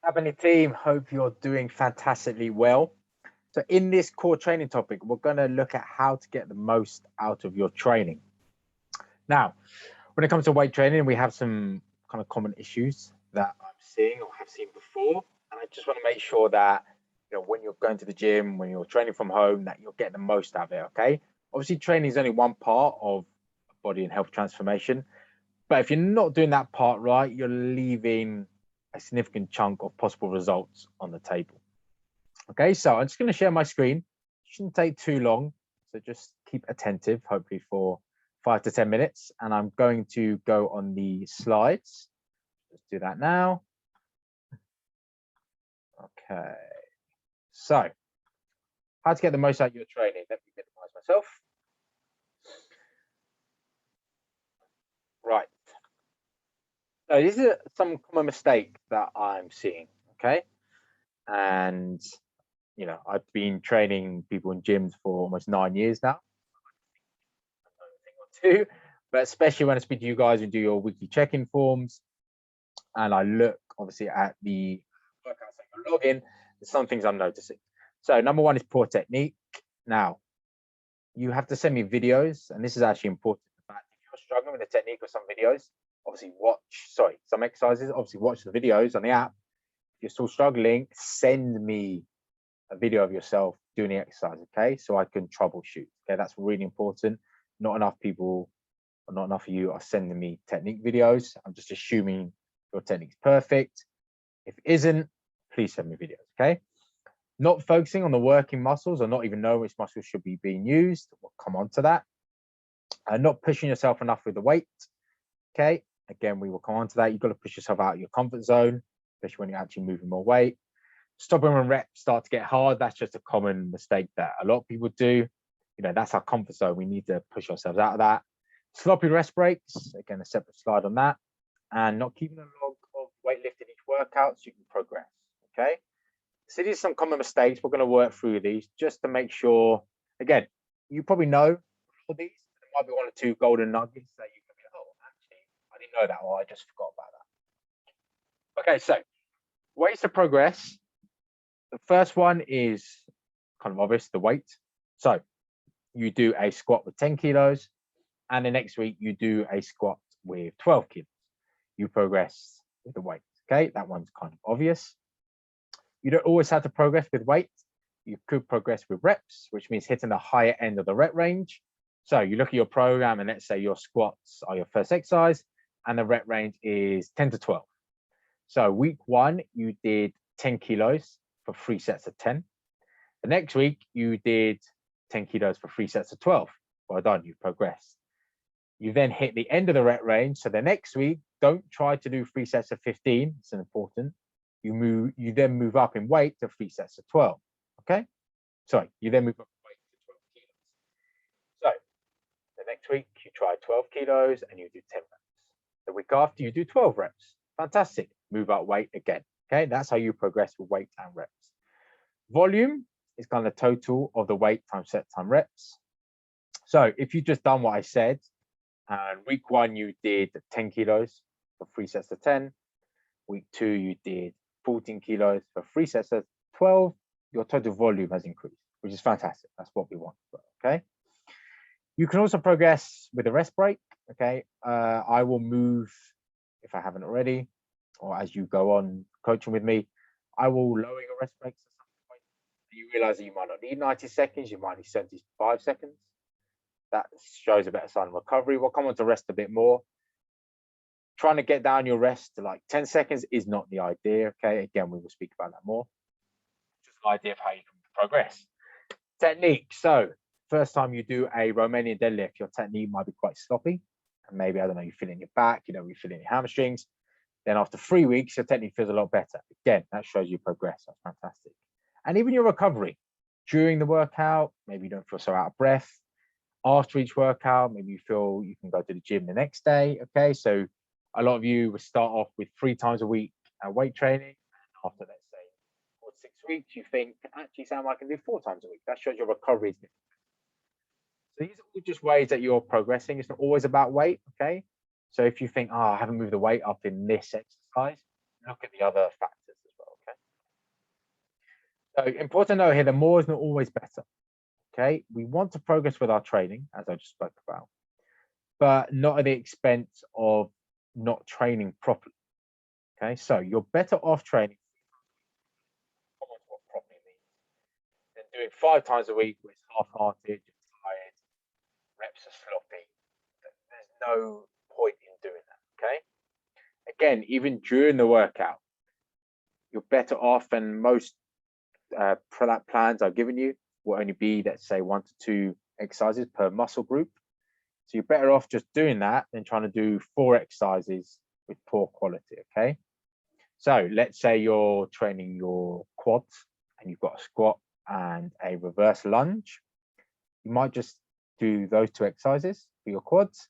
Happening team, hope you're doing fantastically well. So, in this core training topic, we're going to look at how to get the most out of your training. Now, when it comes to weight training, we have some kind of common issues that I'm seeing or have seen before. And I just want to make sure that, when you're going to the gym, when you're training from home, that you're getting the most out of it. Okay. Obviously, training is only one part of body and health transformation. But if you're not doing that part right, you're leaving a significant chunk of possible results on the table. Okay, so I'm just going to share my screen. It shouldn't take too long, so just keep attentive, hopefully for 5 to 10 minutes. And I'm going to go on the slides. Let's do that now. Okay, so how to get the most out of your training. Let me minimize myself. Right. So this is some common mistake that I'm seeing. Okay, and I've been training people in gyms for almost 9 years now. Two, but especially when I speak to you guys and do your weekly check-in forms, and I look obviously at the workouts that you're logging, there's some things I'm noticing. So number one is poor technique. Now, you have to send me videos, and this is actually important. In fact, if you're struggling with the technique or some videos, obviously some exercises, obviously watch the videos on the app. If you're still struggling, send me a video of yourself doing the exercise, okay? So I can troubleshoot, okay? That's really important. Not enough people, or not enough of you are sending me technique videos. I'm just assuming your technique's perfect. If it isn't, please send me videos, okay? Not focusing on the working muscles or not even knowing which muscles should be being used. We'll come on to that. Not pushing yourself enough with the weight, okay? Again, we will come on to that. You've got to push yourself out of your comfort zone, especially when you're actually moving more weight. Stopping when reps start to get hard. That's just a common mistake that a lot of people do. That's our comfort zone. We need to push ourselves out of that. Sloppy rest breaks. Again, a separate slide on that. And not keeping a log of weightlifting each workout so you can progress. Okay. So these are some common mistakes. We're going to work through these just to make sure. Again, you probably know all these. There might be one or two golden nuggets that you can be, oh, actually, I didn't know that, or I just forgot about that. Okay, so ways to progress. The first one is kind of obvious, the weight. So you do a squat with 10 kilos, and the next week you do a squat with 12 kilos. You progress with the weight. Okay, that one's kind of obvious. You don't always have to progress with weight. You could progress with reps, which means hitting the higher end of the rep range. So you look at your program, and let's say your squats are your first exercise, and the rep range is 10 to 12. So week one, you did 10 kilos for 3 sets of 10. The next week, you did 10 kilos for 3 sets of 12. Well done, you've progressed. You then hit the end of the rep range. So the next week, don't try to do 3 sets of 15. It's important. You then move up in weight to 3 sets of 12. Okay? Sorry, you then move up in weight to 12 kilos. So the next week, you try 12 kilos and you do 10 reps. The week after, you do 12 reps. Fantastic. Move up weight again. Okay? That's how you progress with weight and reps. Volume is kind of the total of the weight times set time reps. So if you just done what I said, and week one you did 10 kilos for 3 sets of 10, week two you did 14 kilos for 3 sets of 12, your total volume has increased, which is fantastic. That's what we want. Okay. You can also progress with a rest break. Okay. I will move, if I haven't already, or as you go on coaching with me, I will lower your rest breaks at some point. You realize that you might not need 90 seconds, you might need 75 seconds. That shows a better sign of recovery. We'll come on to rest a bit more. Trying to get down your rest to like 10 seconds is not the idea. Okay. Again, we will speak about that more. Just an idea of how you can progress. Technique. So first time you do a Romanian deadlift, your technique might be quite sloppy. And maybe, I don't know, you feel it in your back, you feel it in your hamstrings. Then after 3 weeks, your technique feels a lot better. Again, that shows you progress. That's fantastic. And even your recovery during the workout, maybe you don't feel so out of breath. After each workout, maybe you feel you can go to the gym the next day. Okay, so a lot of you will start off with 3 times a week weight training. And after, let's say, 4 to 6 weeks, you think, actually, Sam, I can do 4 times a week. That shows your recovery is different. So these are all just ways that you're progressing. It's not always about weight. Okay, so if you think, I haven't moved the weight up in this exercise, look at the other factors as well. So important to note here, the more is not always better. Okay, we want to progress with our training, as I just spoke about, but not at the expense of not training properly. Okay, so you're better off training what properly means than doing 5 times a week where it's half-hearted, you're tired, reps are sloppy. There's no point in doing that. Okay, again, even during the workout, you're better off, and most plans I've given you will only be, let's say, 1 to 2 exercises per muscle group. So you're better off just doing that than trying to do 4 exercises with poor quality. Okay, so let's say you're training your quads and you've got a squat and a reverse lunge. You might just do those 2 exercises for your quads,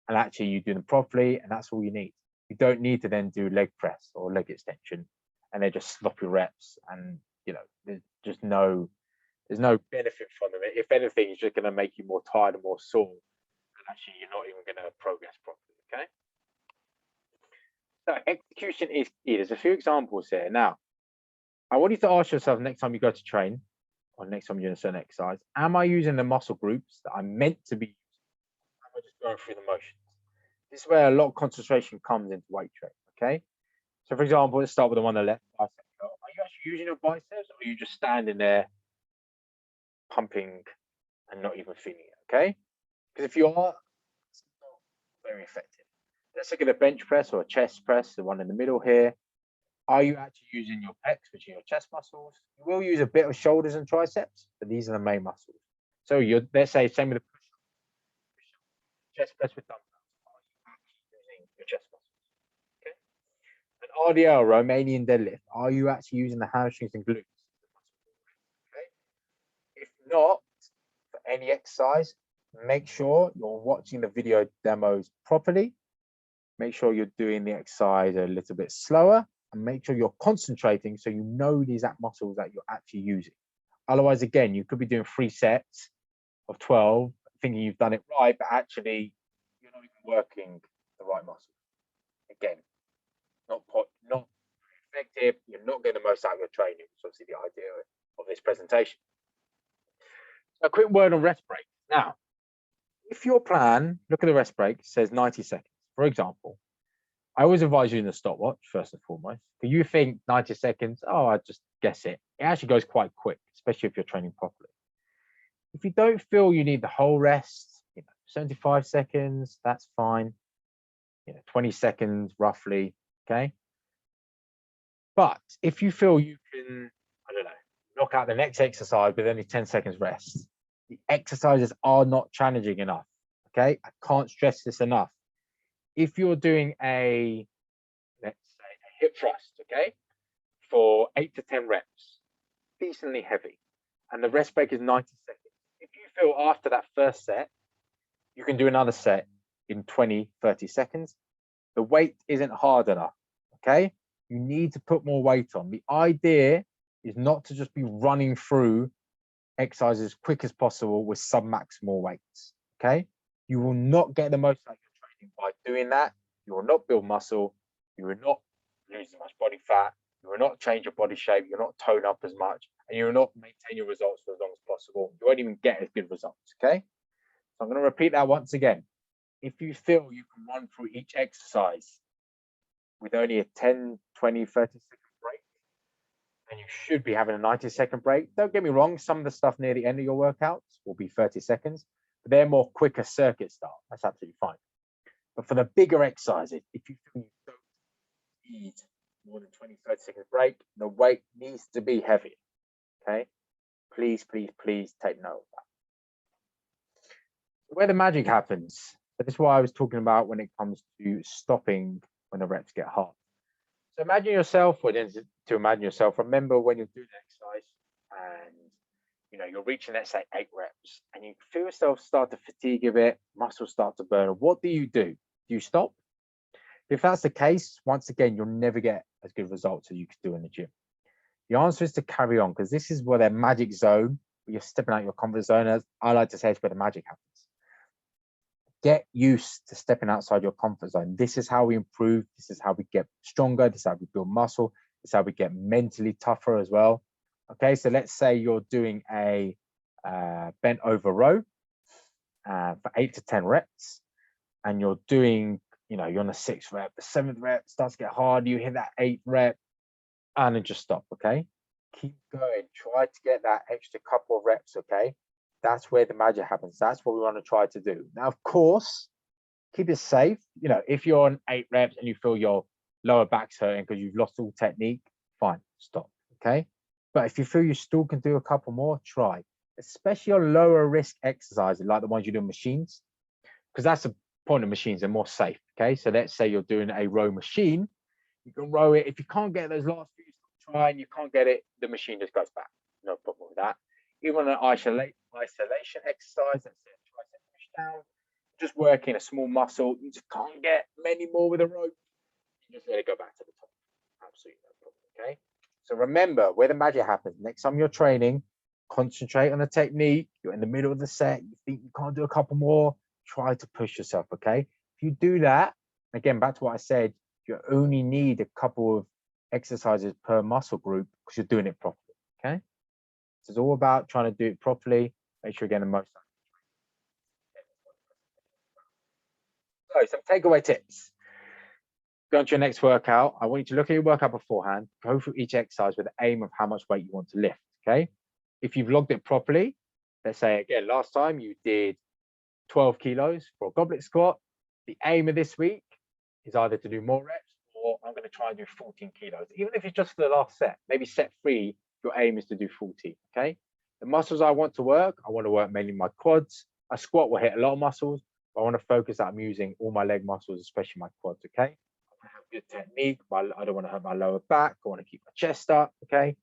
and actually you do them properly, and that's all you need. You don't need to then do leg press or leg extension, and they're just sloppy reps, and there's just there's no benefit from them. If anything, it's just going to make you more tired and more sore, and actually you're not even going to progress properly. Okay, so execution is key. There's a few examples here. Now, I want you to ask yourself next time you go to train, or next time you're doing a certain exercise, am I using the muscle groups that I'm meant to be using? Am I just going through the motions? This is where a lot of concentration comes into weight training. Okay, so for example, let's start with the one on the left. Bicep curl. Are you actually using your biceps, or are you just standing there pumping and not even feeling it? Okay, because if you are, it's not very effective. Let's look at a bench press or a chest press, the one in the middle here. Are you actually using your pecs, which are your chest muscles? You will use a bit of shoulders and triceps, but these are the main muscles. So let's say, same with the push-up, chest press with dumbbells. Are you actually using your chest muscles? Okay. An RDL, Romanian deadlift. Are you actually using the hamstrings and glutes? Okay. If not, for any exercise, make sure you're watching the video demos properly. Make sure you're doing the exercise a little bit slower, and make sure you're concentrating so you know the exact muscles that you're actually using. Otherwise, again, you could be doing 3 sets of 12, thinking you've done it right, but actually you're not even working the right muscles. Again, not effective. You're not getting the most out of your training, which is obviously the idea of this presentation. So a quick word on rest break. Now, if your plan, look at the rest break, says 90 seconds, for example, I always advise using a stopwatch first and foremost. Because you think 90 seconds, oh, I just guess it. It actually goes quite quick, especially if you're training properly. If you don't feel you need the whole rest, 75 seconds, that's fine. 20 seconds roughly, okay? But if you feel you can, I don't know, knock out the next exercise with only 10 seconds rest, the exercises are not challenging enough, okay? I can't stress this enough. If you're doing let's say a hip thrust, okay, for 8 to 10 reps, decently heavy, and the rest break is 90 seconds. If you feel after that first set, you can do another set in 20, 30 seconds, the weight isn't hard enough, okay? You need to put more weight on. The idea is not to just be running through exercises as quick as possible with submaximal weights, okay? You will not get the most out of your training by doing that. You will not build muscle. You will not lose as much body fat. You will not change your body shape. You'll not tone up as much, and you will not maintain your results for as long as possible. You won't even get as good results, okay? So I'm going to repeat that once again. If you feel you can run through each exercise with only a 10, 20, 30-second break, and you should be having a 90-second break. Don't get me wrong, some of the stuff near the end of your workouts will be 30 seconds, but they're more quicker circuit style. That's absolutely fine. But for the bigger exercises, if you feel you don't need more than 20, 30 seconds break, the weight needs to be heavier, okay? Please, please, please take note of that. Where the magic happens, this is what I was talking about when it comes to stopping when the reps get hard. So imagine yourself, remember when you're doing exercise and you're reaching, let's say, 8 reps, and you feel yourself start to fatigue a bit, muscles start to burn. What do? Do you stop? If that's the case, once again, you'll never get as good results as you could do in the gym. The answer is to carry on, because this is where their magic zone, where you're stepping out your comfort zone, as I like to say, it's where the magic happens. Get used to stepping outside your comfort zone. This is how we improve. This is how we get stronger. This is how we build muscle. This is how we get mentally tougher as well. Okay, so let's say you're doing a bent over row for 8 to 10 reps, and you're doing, you're on the 6th rep, the 7th rep starts to get hard, you hit that 8th rep, and then just stop. Okay, keep going, try to get that extra couple of reps. Okay, that's where the magic happens. That's what we want to try to do. Now, of course, keep it safe. If you're on 8 reps and you feel your lower back's hurting because you've lost all technique, fine, stop. Okay, but if you feel you still can do a couple more, try, especially on lower risk exercises like the ones you do in machines, because that's the point of machines, they're more safe. Okay, so let's say you're doing a row machine, you can row it. If you can't get those last few, try, and you can't get it, the machine just goes back. No problem with that. Even an isolation exercise, let's say a tricep push down, just working a small muscle, you just can't get many more with a rope, you just let it go back to the top. Absolutely no problem. Okay, so remember where the magic happens. Next time you're training, concentrate on the technique. You're in the middle of the set, you think you can't do a couple more, try to push yourself. Okay, if you do that, again, back to what I said, you only need a couple of exercises per muscle group because you're doing it properly. Okay, so it's all about trying to do it properly, make sure you're getting the most out. So some takeaway tips. Go on to your next workout. I want you to look at your workout beforehand, go through each exercise with the aim of how much weight you want to lift. Okay, if you've logged it properly, let's say again, last time you did 12 kilos for a goblet squat, the aim of this week is either to do more reps or I'm going to try and do 14 kilos. Even if it's just for the last set, maybe set 3, your aim is to do 14. Okay, the muscles I want to work mainly my quads. A squat will hit a lot of muscles, but I want to focus that I'm using all my leg muscles, especially my quads. Okay, I have good technique, but I don't want to hurt my lower back. I want to keep my chest up. Okay,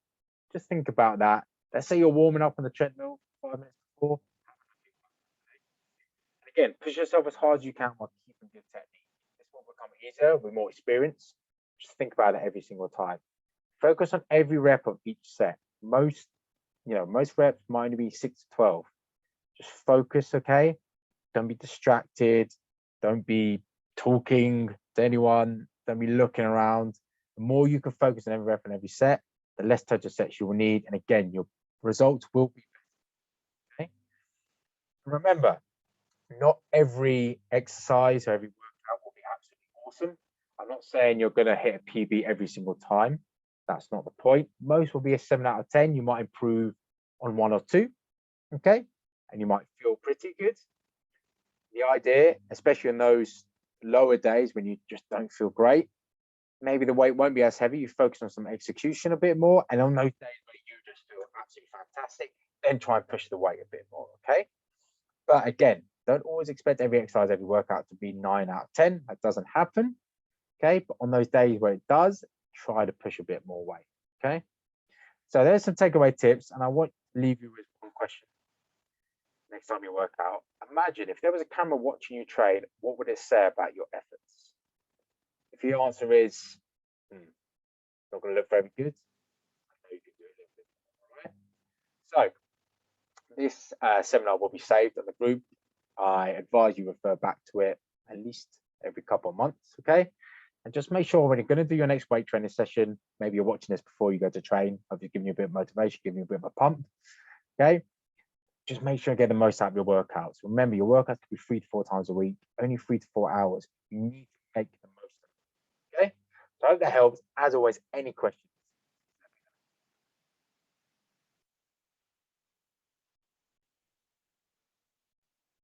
just think about that. Let's say you're warming up on the treadmill 5 minutes before. Again, push yourself as hard as you can while keeping good technique. This will become easier with more experience. Just think about it every single time. Focus on every rep of each set. Most reps might only be 6 to 12. Just focus, okay? Don't be distracted. Don't be talking to anyone. Don't be looking around. The more you can focus on every rep and every set, the less total sets you will need. And again, your results will be better. Okay? Remember, not every exercise or every workout will be absolutely awesome. I'm not saying you're going to hit a PB every single time. That's not the point. Most will be a 7 out of 10. You might improve on 1 or 2. Okay, and you might feel pretty good. The idea, especially in those lower days when you just don't feel great, maybe the weight won't be as heavy. You focus on some execution a bit more, and on those days where you just feel absolutely fantastic, then try and push the weight a bit more. Okay, but again, don't always expect every exercise, every workout to be 9 out of 10. That doesn't happen. Okay, but on those days where it does, try to push a bit more weight. Okay, so there's some takeaway tips, and I want to leave you with one question. Next time you work out, imagine if there was a camera watching you train, what would it say about your efforts? If the answer is not going to look very good, I know you can do it a little bit. So this seminar will be saved on the group. I advise you refer back to it at least every couple of months. Okay, and just make sure when you're going to do your next weight training session, maybe you're watching this before you go to train, hopefully giving you a bit of motivation, giving you a bit of a pump. Okay, just make sure you get the most out of your workouts. Remember, your workouts can be 3 to 4 times a week, only 3 to 4 hours. You need to make the most of it. Okay, so I hope that helps. As always, any questions,